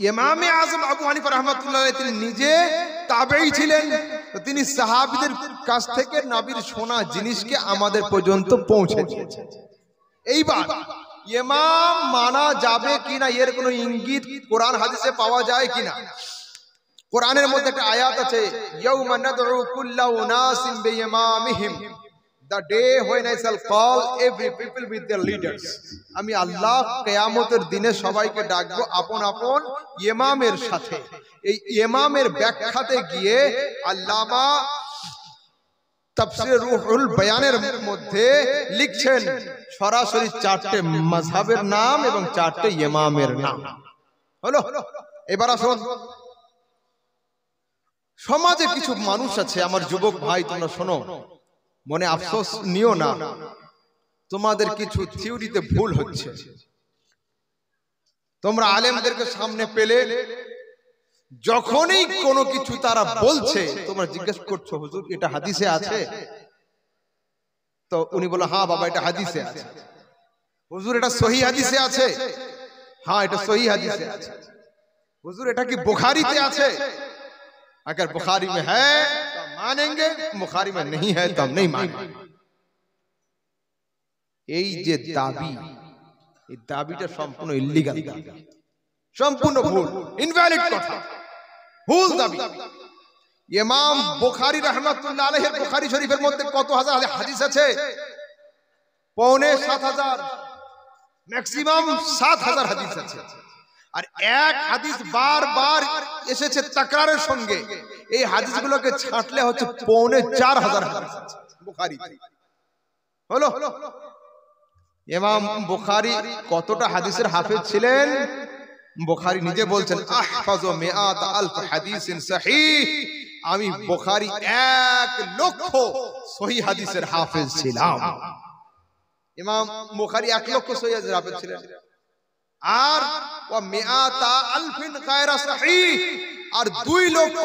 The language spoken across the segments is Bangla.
ইমামে আজম আবু হানিফা রাহমাতুল্লাহ আলাইহি তিনি নিজে তাবেঈ ছিলেন, তিনি সাহাবীদের কাছ থেকে নবীর শোনা জিনিসকে আমাদের পর্যন্ত পৌঁছে দিয়েছেন। এইবার ইমাম মানা যাবে কিনা এর কোনো ইঙ্গিত কোরআন হাদিসে পাওয়া যায় কিনা? কোরআনের মধ্যে একটা আয়াত আছে, ইয়াউমা নাদউ কুল্লা উনাসিন বিইমামিহিম, the day when I shall call every people with their leaders. আমি আল্লাহ কিয়ামতের দিনে সবাইকে ডাকবো আপন আপন ইমামের সাথে। এই ইমামের ব্যাখ্যাতে গিয়ে আল্লামা তাফসীর রুহুল বায়ানের মধ্যে লিখছেন সরাসরি চারটে মাযহাবের নাম এবং চারটে ইমামের নাম হলো। এবার আসুন, সমাজে কিছু মানুষ আছে, আমার যুবক ভাই তোমরা শোনো, মনে আফসোস নিও না, তোমাদের কিছু থিওরিতে ভুল হচ্ছে। তোমরা আলেমদেরকে সামনে পেলে যখনই কোনো কিছু তারা বলছে তোমরা জিজ্ঞেস করছো, হুজুর এটা হাদিসে আছে? তো উনি বলে হ্যাঁ বাবা এটা হাদিসে আছে। হুজুর এটা সহিহ হাদিসে আছে? হ্যাঁ এটা সহিহ হাদিসে আছে। হুজুর এটা কি বুখারীতে আছে? अगर बुखारी में है तो मानेंगे, बुखारी में नहीं है तो हम नहीं मानेंगे। এই যে দাবি, এই দাবিটা সম্পূর্ণ ইল্লিগাল, সম্পূর্ণ ভুল, ইনভ্যালিড কথা, ভুল দাবি। ইমাম বুখারী রাহমাতুল্লাহ আলাইহির বুখারী শরীফের মধ্যে কত হাজার হাদিস আছে? পৌনে 7000, ম্যাক্সিমাম 7000 হাদিস আছে। আর এক হাদিস বারবার এসেছে তাকরারের সঙ্গে, এই হাদিসগুলোকে ছাঁটলে হচ্ছে পৌনে 4000 হাদিস আছে বুখারীতে। হলো, ইমাম বুখারী কতটা হাদিসের হাফেজ ছিলেন? বুখারী নিজে বলছেন আহফাজু মিআত আলফ হাদিসিন সহিহ, আমি বুখারী 1 লক্ষ সহিহ হাদিসের হাফেজ ছিলাম। ইমাম বুখারী 1 লক্ষ সহিহ হাদিসের হাফেজ ছিলেন। আর ওয়া মিআতা আলফিন গায়রা সহিহ, আর 2 লক্ষ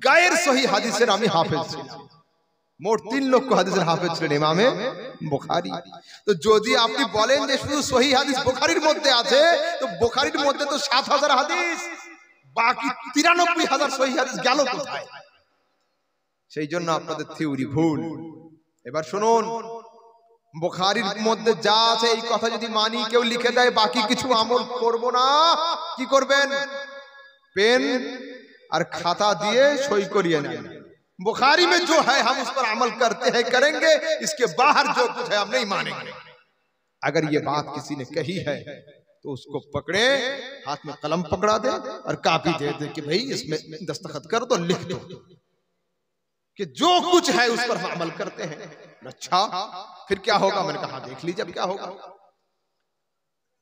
গায়ের সহিহ হাদিসের আমি হাফেজ ছিলাম। মোট 3 লক্ষ হাদিসের হাফেজ ছিলেন ইমামে বুখারী। তো যদি আপনি বলেন যে শুধু সহিহ হাদিস বুখারীর মধ্যে আছে, তো বুখারীর মধ্যে তো 7000 হাদিস, বাকি 93000 সহিহ হাদিস গেল কোথায়? সেই জন্য আপনাদের থিওরি ভুল। এবার শুনুন, বুখারীর মধ্যে যা আছে এই কথা যদি মানি, কেউ লিখে দেয় বাকি কিছু আমল করব না, কি করবেন? पेन और खाता दिए सही करिए ना। बुखारी में जो है हम उस पर अमल करते हैं, करेंगे, इसके बाहर जो कुछ है हम नहीं मानेंगे। अगर ये बात किसी ने कही है तो उसको पकड़े, हाथ में कलम पकड़ा दे और कापी दे दे कि भाई इसमें दस्तखत कर दो, लिख दो कि जो कुछ है उस पर हम अमल करते हैं। अच्छा फिर क्या होगा? मैंने कहा देख लीजिए अब क्या होगा।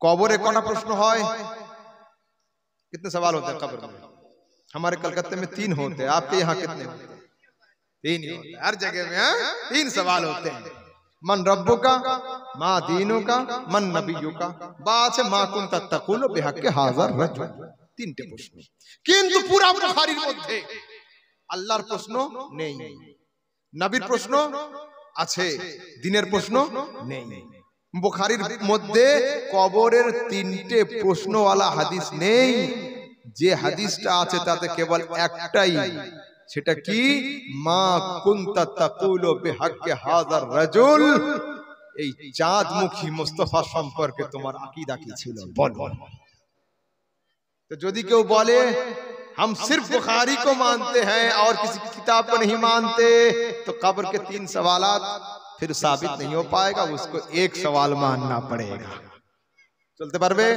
कब्र कौन प्रश्न है? कितने सवाल होते हैं कब्र में? हमारे कलकत्ते में 3 होते हैं, आपके यहाँ कितने होते हैं? 3 ही होते हैं, हर जगह में 3 सवाल होते हैं। मन रब्बु का, मा दीनु का, मन नबियु का, बात है मा कुंत तकुलु बिहक्के हाज़र रजुल। 3टे प्रश्न, किंतु पूरा बुखारीर मध्य আল্লাহর প্রশ্ন নেই, নবীর প্রশ্ন আছে, দিনের প্রশ্ন নেই। বুখারীর মধ্যে কবরের 3টে প্রশ্নওয়ালা হাদিস নেই। যে হাদিসটা আছে তাতে কেবল একটাই, সেটা কি? মা কুনতা তাকুলু বিহাক্কি হাযার রাজুল। এই চাঁদমুখী মুস্তাফা সম্পর্কে তোমার আকীদা কি ছিল বলো। তো যদি কেউ বলে हम सिर्फ बुखारी को मानते हैं और किसी की किताब को नहीं मानते, तो कब्र के 3 सवालात फिर साबित नहीं हो पाएगा, उसको एक सवाल मानना पड़ेगा। चलते परवे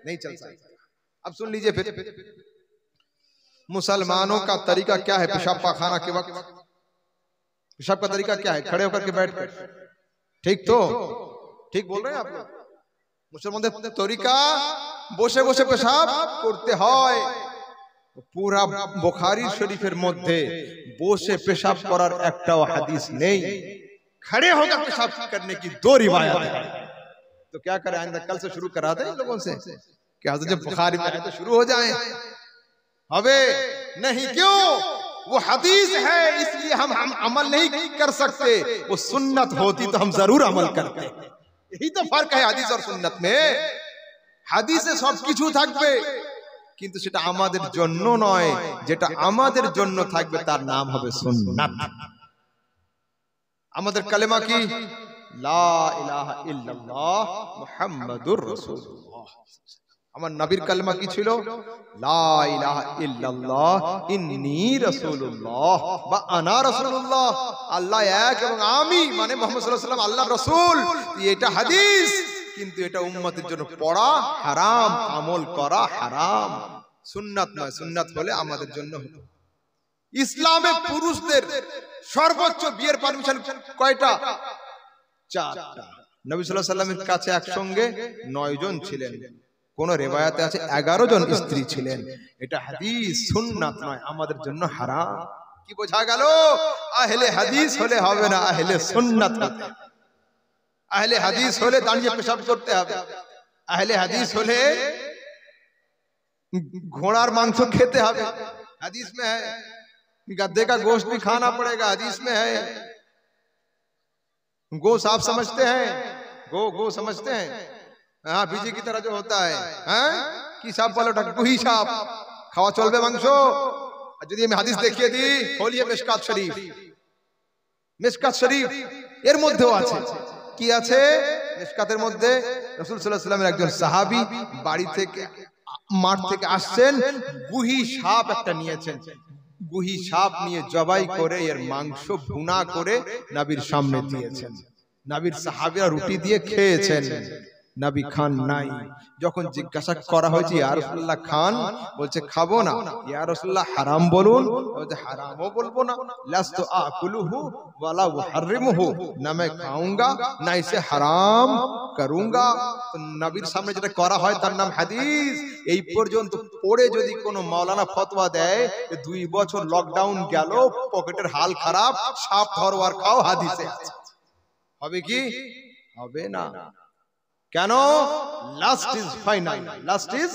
नहीं चल सकता। अब सुन लीजिए फिर, मुसलमानों का तरीका क्या है पेशाब पाखाना के वक्त? पेशाब का तरीका क्या है? खड़े होकर के बैठ कर, ठीक तो ठीक बोल रहे हैं आप लोग? मुसलमानদের तरीका বসে বসে পেশাব করতে হয়। पूरा बुखारी शरीफेर मध्य बोसे पेशाब करार एकटाओ हादिस नहीं, खड़े होकर पेशाब करने की 2 रिवायत है। तो क्या करें, आइंदा कल से शुरू करा दें इन लोगों से, क्या जब बुखारी में है तो शुरू हो जाए? अबे नहीं, क्यों? वो हदीस है इसलिए हम अमल नहीं कर सकते, वो सुन्नत होती तो हम जरूर अमल करते। यही तो फर्क है हदीस और सुन्नत में। হাদিসে সবকিছু থাকবে, কিন্তু সেটা আমাদের জন্য নয়। যেটা আমাদের জন্য থাকবে তার নাম হবে সুন্নাত। আমাদের কালেমা কি? লা ইলাহা ইল্লাল্লাহ মুহাম্মাদুর রাসূলুল্লাহ। আমার নবীর কালেমা কি ছিল? লা ইলাহা ইল্লাল্লাহ ইন্নী রাসূলুল্লাহ বা আনা রাসূলুল্লাহ। আল্লাহ এক এবং আমি মানে মুহাম্মদ সাল্লাল্লাহু আলাইহি ওয়াসাল্লাম আল্লাহর রাসূল। এটা হাদিস, কিন্তু এটা উম্মতের জন্য পড়া হারাম, আমল করা হারাম। সুন্নাত নয়, সুন্নাত হলে আমাদের জন্য হতো। ইসলামে পুরুষদের সর্বোচ্চ বিয়ের পারমিশন কয়টা? 4টা। নবী সাল্লাল্লাহু আলাইহি ওয়াসাল্লামের কাছে একসঙ্গে 9 জন ছিলেন, কোন রিওয়ায়াতে আছে 11 জন স্ত্রী ছিলেন। এটা হাদিস, সুন্নাত নয়, আমাদের জন্য হারাম। কি বোঝা গেল? আহলে হাদিস হলে হবে না, আহলে সুন্নাত হতে। আহলে হাদিস হলে দাঁড়িয়ে পেশাব করতে হবে। আহলে হাদিস হলে घोड़ार मांस खेते हैं, हदीस में है। गद्दे का गोश्त भी खाना पड़ेगा, हदीस में है। गो साफ समझते हैं? गो समझते हैं? हाँ, बीजे की तरह जो होता है, हैं कि साफ वाला गुही साफ खावा चलबे मांस। যদি আমি হাদিস দেখিয়ে দিই, খোলিয়ে মিশকাত শরীফ। মিশকাত শরীফ এর মধ্যেও আছে, কি আছে মিশকাতের মধ্যে? রাসূল সাল্লাল্লাহু আলাইহি ওয়াসাল্লামের একজন সাহাবী বাড়ি থেকে মাঠ থেকে আসছেন, গুহি সাপ একটা নিয়েছেন। গুহি সাপ নিয়ে জবাই করে এর মাংস ভুনা করে নবীর সামনে দিয়েছেন। নবীর সাহাবীরা রুটি দিয়ে খেয়েছেন, নবী খান নাই। যখন জিজ্ঞাসা করা হয়েছে ইয়া রাসূলুল্লাহ খান, বলছে খাবো না। ইয়া রাসূলুল্লাহ হারাম বলুন, বলছে হারামও বলবো না। লাস্তু আকুলুহু ওয়ালা উহাররিমুহু, না मैं খাऊंगा না इसे হারাম করুঙ্গা। তো নবীর সামনে যেটা করা হয় তার নাম হাদিস। এই পর্যন্ত পড়ে যদি কোনো মাওলানা ফতোয়া দেয় 2 বছর লকডাউন গেল, পকেটের হাল খারাপ, সাপ ধরো আর খাও, হাদিসে আছে। হবে কি? হবে না। কেন? Last is final, last is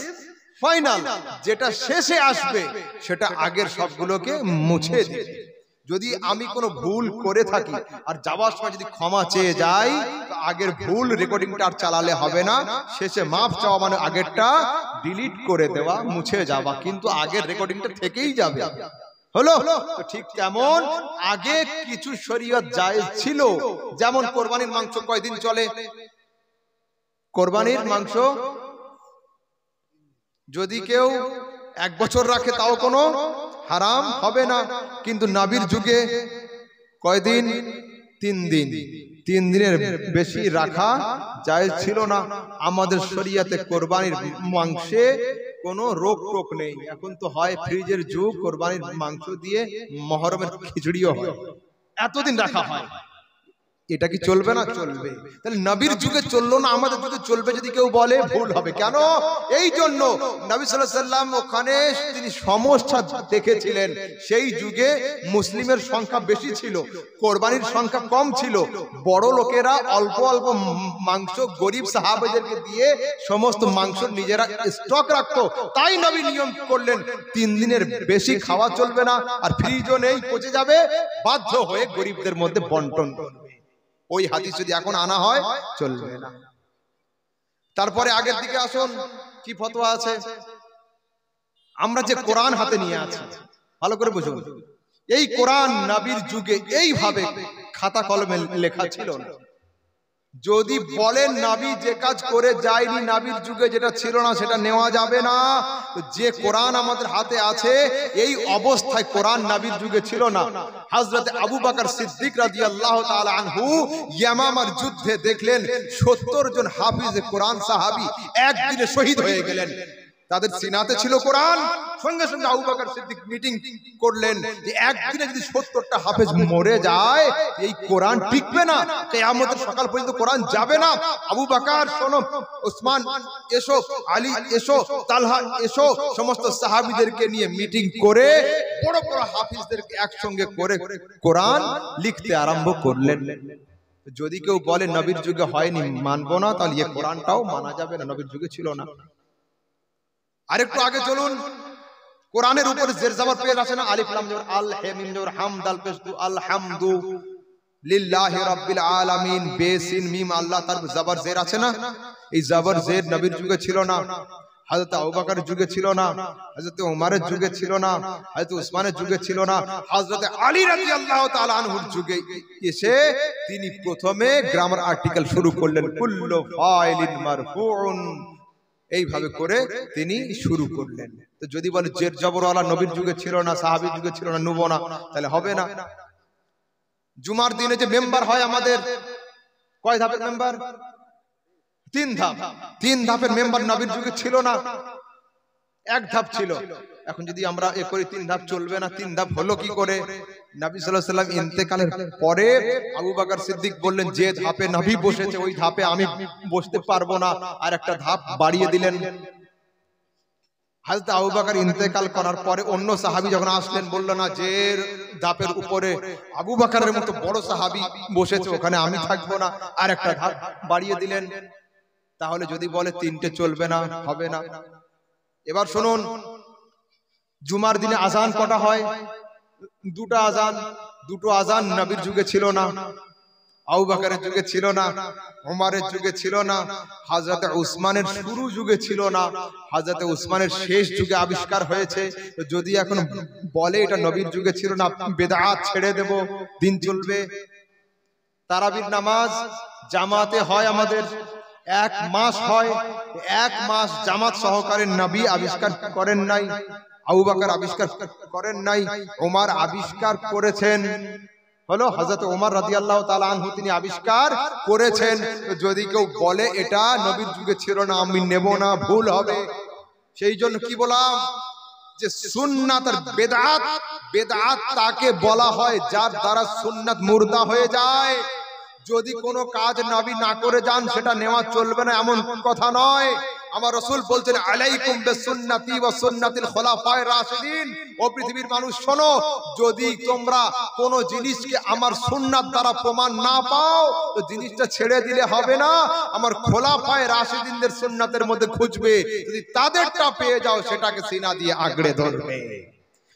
final. যেটা শেষে আসবে সেটা আগের সবগুলোকে মুছে দিবে। যদি আমি কোনো ভুল করে থাকি আর যাওয়ার সময় যদি ক্ষমা চেয়ে যাই, তো আগের ভুল রেকর্ডিংটা আর চালালে হবে না। শেষে মাফ চাওয়া মানে আগেরটা ডিলিট করে দেওয়া, মুছে যাওয়া, কিন্তু আগের রেকর্ডিংটা থেকেই যাবে। হলো তো? ঠিক তেমন আগে কিছু শরীয়ত জায়েজ ছিল, যেমন কোরবানির মাংস কয়দিন চলে? কোরবানির মাংস যদি কেউ 1 বছর রাখে তাও কোনো হারাম হবে না। কিন্তু নবীর যুগে কয়দিন? 3 দিন। 3 দিনের বেশি রাখা জায়েজ ছিল না। আমাদের শরীয়তে কোরবানির মাংসে কোনো রোক টোক নেই। এখন তো হয় ফ্রিজের যুগ, কোরবানির মাংস দিয়ে মহরমের খিচুড়িও হয়, এতদিন রাখা হয়। এটা কি চলবে না? চলবে। তাহলে নবীর যুগে চললো না, আমাদের যুগে চলবে যদি কেউ বলে, ভুল হবে। কেন? এই জন্য নবী সাল্লাল্লাহু আলাইহি ওয়াসাল্লাম ওখানে তিনি সমস্যা দেখেছিলেন। সেই যুগে মুসলিমের সংখ্যা বেশি ছিল, কোরবানির সংখ্যা কম ছিল। বড় লোকেরা অল্প অল্প মাংস গরিব সাহাবাদেরকে দিয়ে সমস্ত মাংস নিজেরা স্টক রাখতো। তাই নবী নিয়ম করলেন 3 দিনের বেশি খাওয়া চলবে না, আর ফ্রিজও নেই, পচে যাবে, বাধ্য হয়ে গরিবদের মধ্যে বন্টন করবে। ওই হাদিস যদি এখন আনা হয় চলবে না। তারপরে আগের দিকে আসুন, কি ফতোয়া আছে? আমরা যে কোরআন হাতে নিয়ে আছি, ভালো করে বুঝুন, এই কোরআন নবীর যুগে এইভাবে খাতা কলমে লেখা ছিল না। যদি বলেন নবী যে কাজ করে যায়নি নবীর যুগে, যেটা ছিল না সেটা নেওয়া যাবে না। যে কোরআন আমাদের হাতে আছে এই অবস্থায় কোরআন নবীর যুগে ছিল না। হযরত আবু বকর সিদ্দিক রাদিয়াল্লাহু তাআলা আনহু ইয়ামামার যুদ্ধে দেখলেন 70 জন হাফিজ কোরআন সাহাবী একদিনে শহীদ হয়ে গেলেন। তাদের সিনাতে ছিল কোরআন। সঙ্গে সঙ্গে আবু বকর সিদ্দিক মিটিং করলেন যে একদিনে যদি 70টা হাফেজ মরে যায়, এই কোরআন টিকবে না, কিয়ামতের সকাল পর্যন্ত কোরআন যাবে না। আবু বকর শোনো, ওসমান এসো, আলী এসো, তালহা এসো, সমস্ত সাহাবীদেরকে নিয়ে মিটিং করে বড় বড় হাফিজদেরকে একসঙ্গে করে কোরআন লিখতে আরম্ভ করলেন। যদি কেউ বলে নবীর যুগে হয়নি, মানবো না, তাহলে এই কোরআনটাও মানা যাবে না, নবীর যুগে ছিল না। আরেকটু আগে চলুন, কোরআনের উপরে জের জবর পেশ আছে না? আলিফ লাম জবর আল, হে মিম জবর হাম, দাল পেশ দু, আল হামদু লিল্লাহি রাব্বিল আলামিন, বেসিন মিম আল্লাহ, তার জবর জের আছে না, এই জবর জের নবীর যুগে ছিল না, হযরত আবু বকরের যুগে ছিল না, হযরত ওমরের যুগে ছিল না, হযরত উসমানের যুগে ছিল না, হযরত আলী রাদিয়াল্লাহু তাআলা আনহুর যুগে এসে তিনি প্রথমে গ্রামার আর্টিকেল শুরু করলেন, কুল্লু ফাইলিন মারফুউন, এইভাবে করে তিনি শুরু করলেন। তো যদি বলে জের জবরওয়ালা নবীর যুগে ছিল না, সাহাবীর যুগে ছিল না, নেব না, তাহলে হবে না। জুমার দিনে যে মেম্বার হয় আমাদের, কয় ধাপের মেম্বার? 3 ধাপ। 3 ধাপের মেম্বার নবীর যুগে ছিল না, 1 ধাপ ছিল। এখন যদি আমরা এ করি 3 ধাপ চলবে না। 3 ধাপ হলো কি করে? নবী সাল্লাল্লাহু আলাইহি ওয়াসাল্লাম ইন্তেকালের পরে আবু বকর সিদ্দিক বললেন, যে ধাপে নবী বসেছে ওই ধাপে আমি বসতে পারবো না, আর একটা ধাপ বাড়িয়ে দিলেন। হযরত আবু বকর ইন্তেকাল করার পরে অন্য সাহাবী যখন আসলেন, বলল না, যে ধাপের উপরে আবু বকরের মতো বড় সাহাবী বসেছে ওখানে আমি থাকবো না, আর একটা ধাপ বাড়িয়ে দিলেন। তাহলে যদি বলে 3টে চলবে না, হবে না। এবার শুনুন, জুমার দিনে আজান কটা হয়? 2টা আজান। 2টো আজান নবীর যুগে ছিল না, আবু বকরের যুগে ছিল না, ওমরের যুগে ছিল না, হযরত উসমানের শুরু যুগে ছিল না, হযরত উসমানের শেষ যুগে আবিষ্কার হয়েছে। তো যদি এখন বলে এটা নবীর যুগে ছিল না, বেদাত ছেড়ে দেব, দিন চলবে। তারাবির নামাজ জামাতে হয় আমাদের, 1 মাস হয়, 1 মাস জামাত সহকারে নবী আবিষ্কার করেন নাই, আবু বকর আবিষ্কার করেন নাই, ওমর আবিষ্কার করেছেন। হলো হযরত ওমর রাদিয়াল্লাহু তাআলা আনহু, তিনি আবিষ্কার করেছেন। যদি কেউ বলে এটা নবীর যুগে ছিল না, আমি নেব না, ভুল হবে। সেই জন্য কি বললাম যে সুন্নাত আর বেদাত, বেদাত তাকে বলা হয় যার দ্বারা সুন্নাত মুর্দা হয়ে যায়। যদি কোনো কাজ নবী না করে যান সেটা নেওয়া চলবে না এমন কথা নয়। আমার রাসূল বলছেন, আলাইকুম বিসুন্নতি ওয়া সুন্নাতিল খুলাফায়ে রাশিদিন। ও পৃথিবীর মানুষ শোনো, যদি তোমরা কোন জিনিসকে আমার সুন্নাত দ্বারা প্রমাণ না পাও তো জিনিসটা ছেড়ে দিলে হবে না, আমার খোলাফায়ে রাশিদিনদের সুন্নাতের মধ্যে খুঁজবে, যদি তাদেরটা পেয়ে যাও সেটাকে সিনা দিয়ে আগড়ে ধরবে।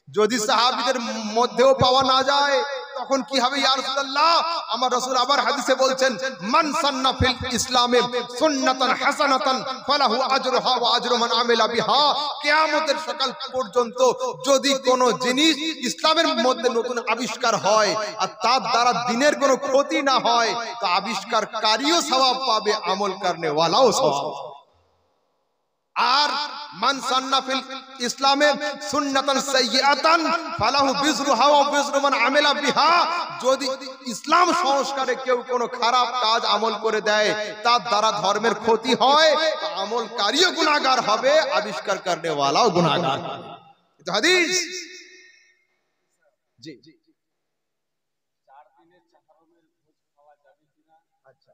যদি সাহাবীদের মধ্যেও পাওয়া না যায় তখন কি হবে? ইয়া রাসূলুল্লাহ, আমার রাসূল আবার হাদিসে বলছেন, মান সান্না ফিল ইসলামে সুন্নাতান হাসানাতান ফালাহু আজরুহা ওয়া আজরু মান আমিলা বিহা। কিয়ামতের সকাল পর্যন্ত যদি কোনো জিনিস ইসলামের মধ্যে নতুন আবিষ্কার হয় আর তার দ্বারা দিনের কোনো ক্ষতি না হয় তো আবিষ্কারকারীও সওয়াব পাবে, আমল করনে ওয়ালাও সওয়াব। আর মান সান্না ফিল ইসলামে সুন্নাতান সাইয়্যাতান ফালাহু বিজরুহা ওয়া বিজরু মান আমিলা বিহা। যদি ইসলাম সংস্কারে কেউ কোনো খারাপ কাজ আমল করে দেয় তার দ্বারা ধর্মের ক্ষতি হয় তো আমলকারীও গুনাহগার হবে, আবিষ্কার করনে ওয়ালাও গুনাহগার হবে। এটা হাদিস। জি জি, 4 দিনের চাহরমের ভোজ খাওয়া যাবে কিনা? আচ্ছা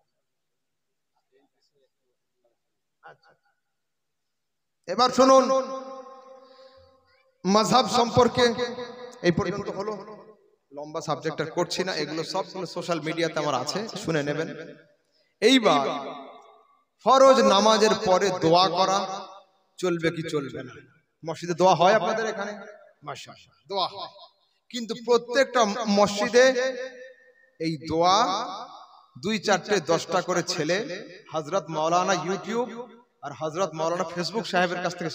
আচ্ছা, এবার শুনুন মাযহাব সম্পর্কে। এই পর্যন্ত হলো, লম্বা সাবজেক্ট আর করছি না, এগুলো সবগুলো সোশ্যাল মিডিয়াতে আমার আছে, শুনে নেবেন। এইবার ফরজ নামাজের পরে দোয়া করা চলবে কি চলবে না? মসজিদে দোয়া হয় আপনাদের এখানে? মাশাআল্লাহ, দোয়া হয়, কিন্তু প্রত্যেকটা মসজিদে এই দোয়া 2, 4, 10টা করে ছেলে হযরত মাওলানা ইউটিউব আর হযরত মাওলানা ফেসবুক সাহেবের কাছ থেকে